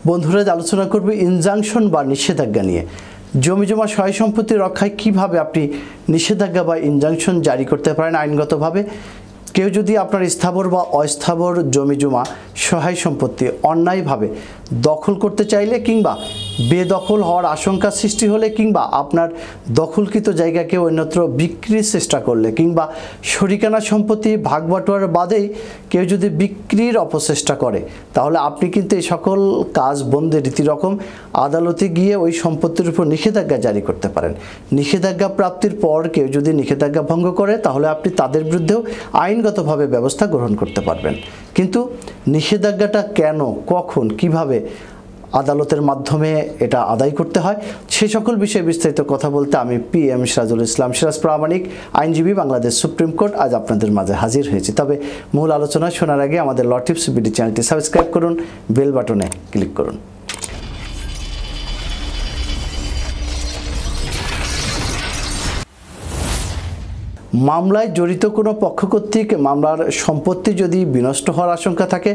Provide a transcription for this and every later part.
বন্ধুরা আলোচনা করব ইনজাংশন বা নিষেধাজ্ঞা নিয়ে। জমিজমা সহায় সম্পত্তি রক্ষায় কিভাবে আপনি নিষেধাজ্ঞা বা ইনজাংশন জারি করতে পারেন আইনগতভাবে। কেউ যদি আপনার স্থাবর বা অস্থাবর জমিজমা সহায় সম্পত্তি অন্যায়ভাবে দখল করতে চাইলে কিংবা বেদখল হওয়ার আশঙ্কা সৃষ্টি হলে কিংবা আপনার দখলকৃত জায়গাকে অন্যত্র বিক্রির চেষ্টা করলে কিংবা শরিকানা সম্পত্তি ভাগবাটোয়ার বাদেই কেউ যদি বিক্রির অপচেষ্টা করে তাহলে আপনি কিন্তু এই সকল কাজ বন্ধে রীতিরকম আদালতে গিয়ে ওই সম্পত্তির উপর নিষেধাজ্ঞা জারি করতে পারেন। নিষেধাজ্ঞা প্রাপ্তির পর কেউ যদি নিষেধাজ্ঞা ভঙ্গ করে তাহলে আপনি তাদের বিরুদ্ধেও আইনগতভাবে ব্যবস্থা গ্রহণ করতে পারবেন। কিন্তু নিষেধাজ্ঞাটা কেন, কখন, কিভাবে আদালতের মাধ্যমে এটা আদায় করতে হয় সে সকল বিষয়ে বিস্তারিত কথা বলতে আমি PM সিরাজুল ইসলাম সিরাজ প্রামাণিক আইনজীবী, বাংলাদেশ সুপ্রিম কোর্ট আজ আপনাদের মাঝে হাজির হয়েছি। তবে মূল আলোচনা শোনার আগে আমাদের ল টিপস বিডি চ্যানেলটি সাবস্ক্রাইব করুন, বেল বাটনে ক্লিক করুন। মামলায় জড়িত কোনো পক্ষ কর্তৃক মামলার সম্পত্তি যদি বিনষ্ট হওয়ার আশঙ্কা থাকে,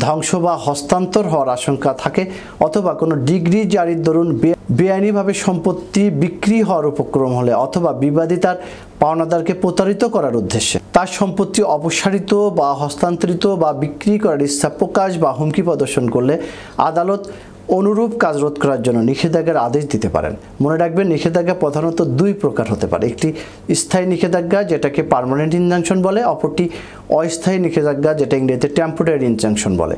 ধ্বংস বা হস্তান্তর হওয়ার আশঙ্কা থাকে অথবা কোনো ডিগ্রি জারির দরুন বেআইনিভাবে সম্পত্তি বিক্রি হওয়ার উপক্রম হলে অথবা বিবাদী তার পাওনাদারকে প্রতারিত করার উদ্দেশ্যে তার সম্পত্তি অপসারিত বা হস্তান্তরিত বা বিক্রি করার ইচ্ছা প্রকাশ বা হুমকি প্রদর্শন করলে আদালত অনুরূপ কাজ রোধ করার জন্য নিষেধাজ্ঞার আদেশ দিতে পারেন। মনে রাখবেন, নিষেধাজ্ঞা প্রধানত দুই প্রকার হতে পারে। একটি স্থায়ী নিষেধাজ্ঞা যেটাকে পার্মানেন্ট ইনজাংশন বলে, অপরটি অস্থায়ী নিষেধাজ্ঞা যেটা ইংরেজিতে টেম্পোরারি ইনজাংশন বলে।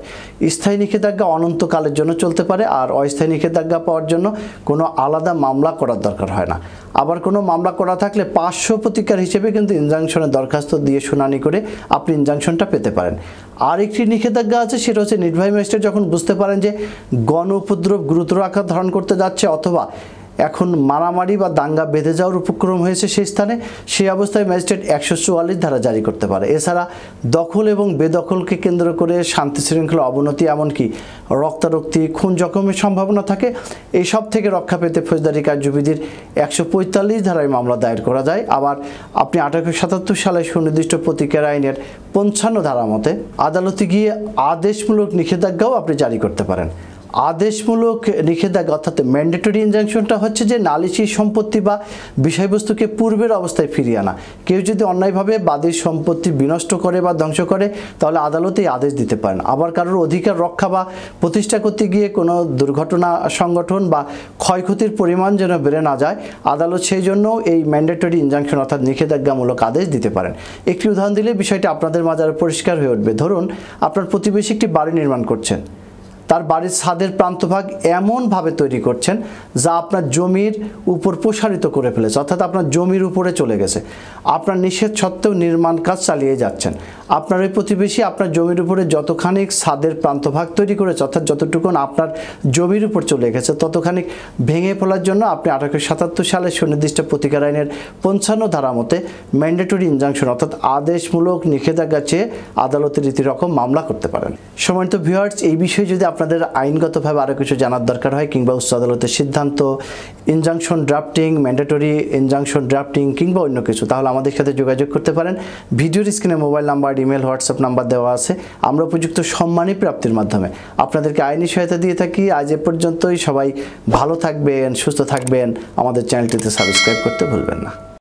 স্থায়ী নিষেধাজ্ঞা অনন্তকালের জন্য চলতে পারে আর অস্থায়ী নিষেধাজ্ঞা পাওয়ার জন্য কোনো আলাদা মামলা করার দরকার হয় না। আবার কোনো মামলা করা থাকলে পার্শ্ব প্রতিকার হিসেবে কিন্তু ইনজাংশনের দরখাস্ত দিয়ে শুনানি করে আপনি ইনজাংশনটা পেতে পারেন। আর একটি নিষেধাজ্ঞা আছে, সেটা হচ্ছে নির্বাহী ম্যাজিস্ট্রেট যখন বুঝতে পারেন যে গণ উপদ্রব গুরুতর আকার ধারণ করতে যাচ্ছে অথবা এখন মারামারি বা দাঙ্গা বেঁধে যাওয়ার উপক্রম হয়েছে সেই স্থানে, সেই অবস্থায় ম্যাজিস্ট্রেট 144 ধারা জারি করতে পারে। এছাড়া দখল এবং বেদখলকে কেন্দ্র করে শান্তি শৃঙ্খলা অবনতি এমনকি রক্তারক্তি, খুন জখমের সম্ভাবনা থাকে। এই সব থেকে রক্ষা পেতে ফৌজদারি কার্যবিধির 145 ধারায় মামলা দায়ের করা যায়। আবার আপনি 1877 সালে সুনির্দিষ্ট প্রতিকার আইনের 55 ধারা মতে আদালতে গিয়ে আদেশমূলক নিষেধাজ্ঞাও আপনি জারি করতে পারেন। আদেশমূলক নিষেধাজ্ঞা অর্থাৎ ম্যান্ডেটরি ইনজাংশনটা হচ্ছে যে নালিশি সম্পত্তি বা বিষয়বস্তুকে পূর্বের অবস্থায় ফিরিয়ে আনা। কেউ যদি অন্যায়ভাবে বাদীর সম্পত্তি বিনষ্ট করে বা ধ্বংস করে তাহলে আদালতে আদেশ দিতে পারেন। আবার কারোর অধিকার রক্ষা বা প্রতিষ্ঠা করতে গিয়ে কোনো দুর্ঘটনা সংগঠন বা ক্ষয়ক্ষতির পরিমাণ যেন বেড়ে না যায়, আদালত সেই জন্য এই ম্যান্ডেটরি ইনজাংশন অর্থাৎ নিষেধাজ্ঞামূলক আদেশ দিতে পারেন। একটি উদাহরণ দিলে বিষয়টা আপনাদের মাঝে আরও পরিষ্কার হয়ে উঠবে। ধরুন আপনার প্রতিবেশী একটি বাড়ি নির্মাণ করছেন, তার বাড়ির ছাদের প্রান্তভাগ এমনভাবে তৈরি করছেন যা আপনার জমির উপর প্রসারিত করে ফেলেছে, অর্থাৎ আপনার জমির উপরে চলে গেছে। আপনার নিষেধ সত্ত্বেও নির্মাণ কাজ চালিয়ে যাচ্ছেন। আপনার ওই প্রতিবেশী আপনার জমির উপরে যতখানি ছাদের প্রান্তভাগ তৈরি করেছে অর্থাৎ যতটুকুন আপনার জমির উপর চলে গেছে ততখানি ভেঙে ফেলার জন্য আপনি 1877 সালে সুনির্দিষ্ট প্রতিকার আইনের 55 ধারা মতে ম্যান্ডেটরি ইনজাংশন অর্থাৎ আদেশমূলক নিষেধাজ্ঞা চেয়ে আদালতের রীতিরকম মামলা করতে পারেন। সম্মানিত ভিউয়ার্স, এই বিষয়ে যদি আপনাদের আইনগতভাবে আরও কিছু জানার দরকার হয় কিংবা উচ্চ আদালতের সিদ্ধান্ত, injunction drafting, mandatory injunction drafting কিংবা অন্য কিছু, তাহলে আমাদের সাথে যোগাযোগ করতে পারেন। ভিডিওর স্ক্রিনে mobile number, email, WhatsApp number দেওয়া আছে। আমরা উপযুক্ত সম্মানী প্রাপ্তির মাধ্যমে আপনাদেরকে আইনি সহায়তা দিয়ে থাকি। আজ এ পর্যন্তই। সবাই ভালো থাকবেন, সুস্থ থাকবেন। আমাদের চ্যানেলটিতে সাবস্ক্রাইব করতে ভুলবেন না।